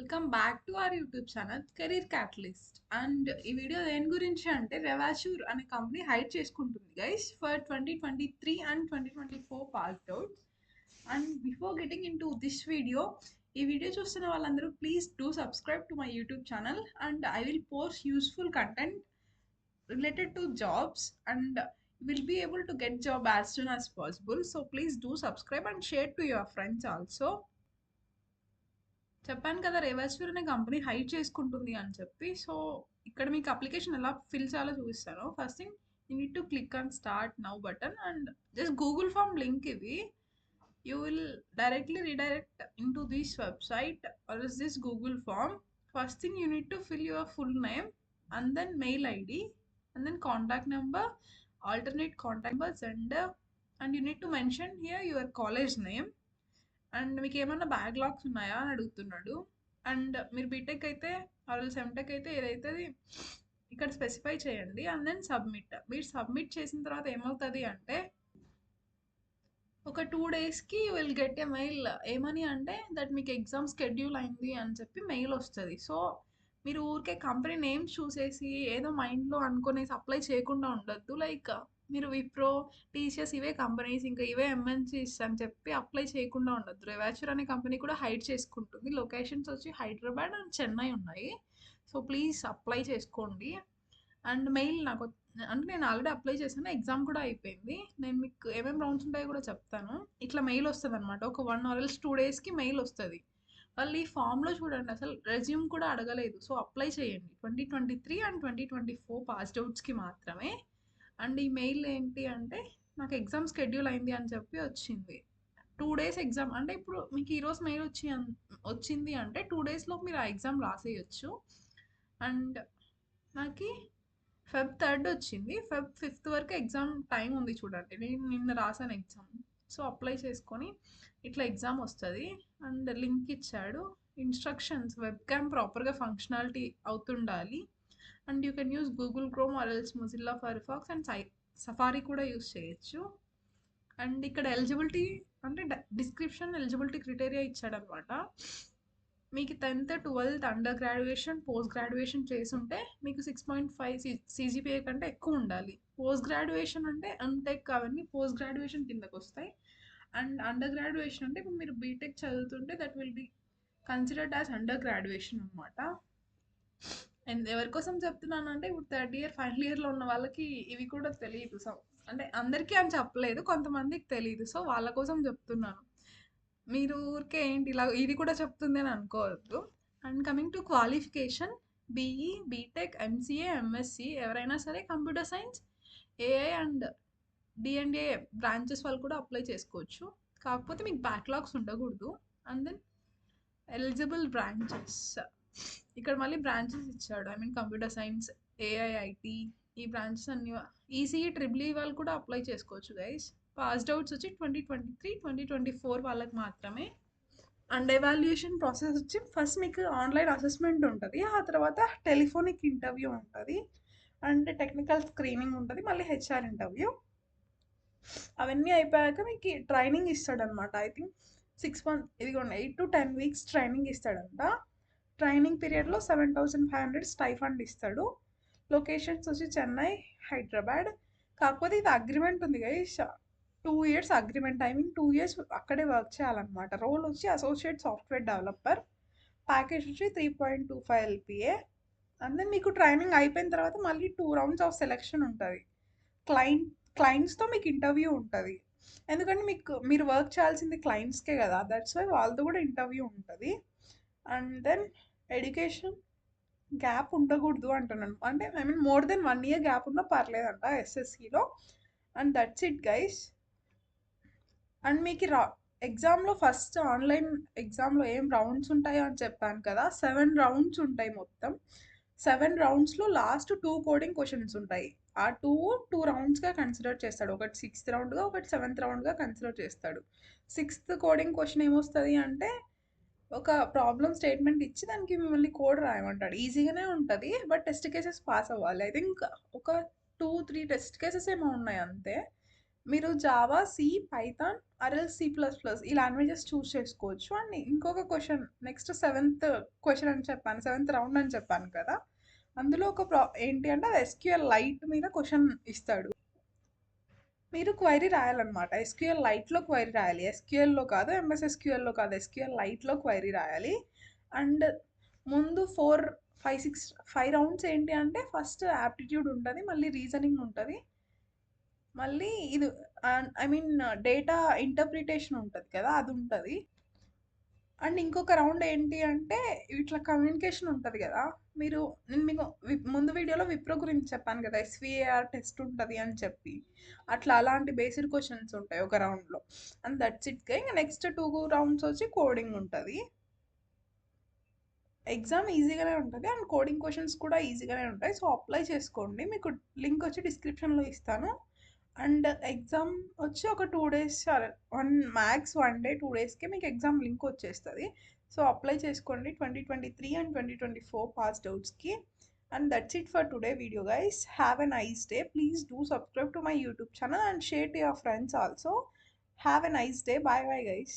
Welcome back to our YouTube channel career catalyst. And ఈ video దేని గురించి అంటే రెవాష్యూర్ అనే కంపెనీ హైడ్ చేసుకుంటుంది guys for 2023 and 2024 passed out. And before getting in to this video, ఈ video చూస్తున్న వాళ్ళందరూ please do subscribe to my YouTube channel and I will post useful content related to jobs and will be able to get job as soon as possible. So please do subscribe and share to your friends also. చెప్పాను కదా రేవాస్యూర్ అనే company hide చేసుకుంటుంది అని చెప్పి. So ఇక్కడ మీకు application ఎలా fill చేయాలో చూపిస్తాను. First thing you need to click on start now button and just Google form link ఇది. You will directly redirect into this website or is this Google form. First thing you need to fill your full name and then mail ID and then contact number, alternate contact number, sender, and you need to mention here your college name. And మీకు ఏమన్నా backlogs ఉన్నాయా అని అడుగుతున్నాడు. And మీరు BTech అయితే are సెమ్టెక్ అయితే ఏదైతే ఇక్కడ స్పెసిఫై చేయండి అండ్ దెన్ సబ్మిట్. మీరు సబ్మిట్ చేసిన తర్వాత ఏమవుతుంది అంటే ఒక 2 డేస్కి you will get a mail. ఏమని అంటే దట్ మీకు ఎగ్జామ్ షెడ్యూల్ అయింది అని చెప్పి మెయిల్ వస్తుంది. సో మీరు ఊరికే కంపెనీ నేమ్స్ చూసేసి ఏదో మైండ్లో అనుకునేసి అప్లై చేయకుండా ఉండొద్దు. లైక్ మీరు విప్రో, టీసీఎస్ ఇవే కంపెనీస్, ఇంకా ఇవే ఎంఎన్సీస్ అని చెప్పి అప్లై చేయకుండా ఉండొద్దు. రెవాచ్యూర్ అనే కంపెనీ కూడా హైడ్ చేసుకుంటుంది. లొకేషన్స్ వచ్చి హైదరాబాద్ అండ్ చెన్నై ఉన్నాయి. సో ప్లీజ్ అప్లై చేసుకోండి. అండ్ మెయిల్ నాకు అంటే నేను ఆల్రెడీ అప్లై చేశాను, ఎగ్జామ్ కూడా అయిపోయింది. నేను మీకు ఏమేమి రౌండ్స్ ఉంటాయో కూడా చెప్తాను. ఇట్లా మెయిల్ వస్తుంది అనమాట. ఒక 1 or 2 డేస్కి మెయిల్ వస్తుంది. వాళ్ళు ఈ ఫామ్లో చూడండి అసలు రెజ్యూమ్ కూడా అడగలేదు. సో అప్లై చేయండి 2023 అండ్ 2024 పాస్డ్ అవుట్స్కి మాత్రమే. అండ్ ఈ మెయిల్ ఏంటి అంటే నాకు ఎగ్జామ్ షెడ్యూల్ అయింది అని చెప్పి వచ్చింది. 2 డేస్ ఎగ్జామ్ అంటే ఇప్పుడు మీకు ఈరోజు మెయిల్ వచ్చింది అంటే 2 డేస్లో మీరు ఆ ఎగ్జామ్ రాసేయచ్చు. అండ్ నాకు Feb 3rd వచ్చింది. Feb 5th వరకు ఎగ్జామ్ టైం ఉంది చూడండి. నేను నిన్న రాసాను ఎగ్జామ్. సో అప్లై చేసుకొని ఇట్లా ఎగ్జామ్ వస్తుంది. అండ్ లింక్ ఇచ్చాడు. ఇన్స్ట్రక్షన్స్ వెబ్ క్యామ్ ప్రాపర్గా ఫంక్షనాలిటీ అవుతుండాలి. And you can use Google Chrome or else Mozilla Firefox and Safari కూడా యూస్ చేయొచ్చు. అండ్ ఇక్కడ ఎలిజిబిలిటీ అంటే డిస్క్రిప్షన్ ఎలిజిబిలిటీ క్రైటీరియా ఇచ్చాడనమాట. మీకు 10th 12th under graduation post graduation చేసుంటే మీకు 6.5 సీజీపీఏ కంటే ఎక్కువ ఉండాలి. పోస్ట్ గ్రాడ్యుయేషన్ అంటే ఎంటెక్ అవన్నీ పోస్ట్ గ్రాడ్యుయేషన్ కిందకు వస్తాయి. అండ్ అండర్ గ్రాడ్యుయేషన్ అంటే ఇప్పుడు మీరు బీటెక్ చదువుతుంటే that will be considered as under graduation అనమాట. అండ్ ఎవరి కోసం చెప్తున్నాను అంటే ఇప్పుడు 3rd year ఫైనల్ ఇయర్లో ఉన్న వాళ్ళకి ఇవి కూడా తెలియదు. సో అంటే అందరికీ అని చెప్పలేదు, కొంతమందికి తెలియదు. సో వాళ్ళ కోసం చెప్తున్నాను. మీరు ఊరికే ఏంటి ఇలా ఇది కూడా చెప్తుంది అని అనుకోవద్దు. And coming to qualification, BE, BTech, MCA, MSc ఎవరైనా సరే computer science, AI and DMDA branches వాళ్ళు కూడా అప్లై చేసుకోవచ్చు. కాకపోతే మీకు బ్యాక్లాగ్స్ ఉండకూడదు. అండ్ దెన్ ఎలిజిబుల్ బ్రాంచెస్, ఇక్కడ మళ్ళీ బ్రాంచెస్ ఇచ్చాడు. I mean computer science, AI, IT, ఈ బ్రాంచెస్ అన్ని. ఈసీఈ, ట్రిపుల్ ఈ వాళ్ళు కూడా అప్లై చేసుకోవచ్చు గైస్. పాస్డ్ అవుట్స్ వచ్చి 2023 2024 వాళ్ళకి మాత్రమే. అండ్ ఎవాల్యుయేషన్ ప్రాసెస్ వచ్చి ఫస్ట్ మీకు ఆన్లైన్ అసెస్మెంట్ ఉంటుంది, ఆ తర్వాత టెలిఫోనిక్ ఇంటర్వ్యూ ఉంటుంది, అండ్ టెక్నికల్ స్క్రీనింగ్ ఉంటుంది, మళ్ళీ హెచ్ఆర్ ఇంటర్వ్యూ. అవన్నీ అయిపోయాక మీకు ట్రైనింగ్ ఇస్తాడనమాట. ఐ థింక్ 6 months, ఇదిగోండి 8 to 10 weeks ట్రైనింగ్ ఇస్తాడంట. ట్రైనింగ్ పీరియడ్లో 7,500 స్టైఫండ్ ఇస్తాడు. లొకేషన్స్ వచ్చి చెన్నై, హైదరాబాద్. కాకపోతే ఇది అగ్రిమెంట్ ఉంది guys, 2 years agreement. I mean 2 years అక్కడే వర్క్ చేయాలన్నమాట. రోల్ వచ్చి అసోసియేట్ సాఫ్ట్వేర్ డెవలపర్. ప్యాకేజ్ వచ్చి 3.25 LPA. అండ్ దెన్ మీకు ట్రైనింగ్ అయిపోయిన తర్వాత మళ్ళీ 2 rounds ఆఫ్ సెలెక్షన్ ఉంటుంది. క్లయింట్స్తో మీకు ఇంటర్వ్యూ ఉంటుంది. ఎందుకంటే మీరు వర్క్ చేయాల్సింది క్లయింట్స్కే కదా, దట్స్ వై వాళ్ళతో కూడా ఇంటర్వ్యూ ఉంటుంది. అండ్ దెన్ ఎడ్యుకేషన్ గ్యాప్ ఉండకూడదు అంటున్నాను. అంటే I mean more than 1 year gap ఉన్నా పర్లేదంట ఎస్ఎస్సిలో. And that's it guys. And మీకు ఎగ్జామ్లో ఫస్ట్ ఆన్లైన్ ఎగ్జామ్లో ఏం రౌండ్స్ ఉంటాయో అని చెప్పాను కదా, 7 rounds ఉంటాయి మొత్తం. 7 roundsలో లాస్ట్ 2 కోడింగ్ క్వశ్చన్స్ ఉంటాయి. ఆ 2 roundsగా కన్సిడర్ చేస్తాడు. ఒకటి 6th roundగా, ఒకటి 7th roundగా కన్సిడర్ చేస్తాడు. 6th కోడింగ్ క్వశ్చన్ ఏమొస్తుంది అంటే ఒక ప్రాబ్లం స్టేట్మెంట్ ఇచ్చి దానికి మిమ్మల్ని కోడ్ రాయమంటాడు. ఈజీగానే ఉంటుంది, బట్ టెస్ట్ కేసెస్ పాస్ అవ్వాలి. ఐ థింక్ ఒక 2-3 టెస్ట్ కేసెస్ ఏమో ఉన్నాయి అంతే. మీరు Java, C, Python or else C plus plus ఈ లాంగ్వేజెస్ చూస్ చేసుకోవచ్చు. అండ్ ఇంకొక క్వశ్చన్ నెక్స్ట్ సెవెంత్ క్వశ్చన్ అని చెప్పాను, సెవెంత్ రౌండ్ అని చెప్పాను కదా, అందులో ఒక ఏంటి అంటే అది ఎస్క్యూఎల్ లైట్ మీద క్వశ్చన్ ఇస్తాడు. మీరు క్వైరీ రాయాలన్నమాట. ఎస్క్యూఎల్ లైట్లో క్వైరీ రాయాలి, ఎస్క్యూఎల్లో కాదు, ఎంఎస్ ఎస్క్యూఎల్లో కాదు, ఎస్క్యూఎల్ లైట్లో క్వైరీ రాయాలి. అండ్ ముందు 5 రౌండ్స్ ఏంటి అంటే ఫస్ట్ యాప్టిట్యూడ్ ఉంటుంది, మళ్ళీ రీజనింగ్ ఉంటుంది, మళ్ళీ ఇది ఐ మీన్ డేటా ఇంటర్ప్రిటేషన్ ఉంటుంది కదా, అది ఉంటుంది. అండ్ ఇంకొక రౌండ్ ఏంటి అంటే ఇట్లా కమ్యూనికేషన్ ఉంటుంది కదా. నేను మీకు ముందు వీడియోలో విప్రో గురించి చెప్పాను కదా, ఎస్విఏఆర్ టెస్ట్ ఉంటుంది అని చెప్పి, అట్లా అలాంటి బేసిక్ క్వశ్చన్స్ ఉంటాయి ఒక రౌండ్లో. And that's it. ఇంకా నెక్స్ట్ 2 రౌండ్స్ వచ్చి కోడింగ్ ఉంటుంది. ఎగ్జామ్ ఈజీగానే ఉంటుంది అండ్ కోడింగ్ క్వశ్చన్స్ కూడా ఈజీగానే ఉంటాయి. సో అప్లై చేసుకోండి, మీకు లింక్ వచ్చి డిస్క్రిప్షన్లో ఇస్తాను. అండ్ ఎగ్జామ్ వచ్చి ఒక 2 డేస్, మ్యాక్స్ 1 డే 2 డేస్కి మీకు ఎగ్జామ్ లింక్ వచ్చేస్తుంది. సో అప్లై చేసుకోండి 2023 అండ్ 2024 పాస్డ్ అవుట్స్కి. And that's it for today video guys. Have a nice day. Please do subscribe to my YouTube channel and share to your friends also. Have a nice day. Bye bye guys.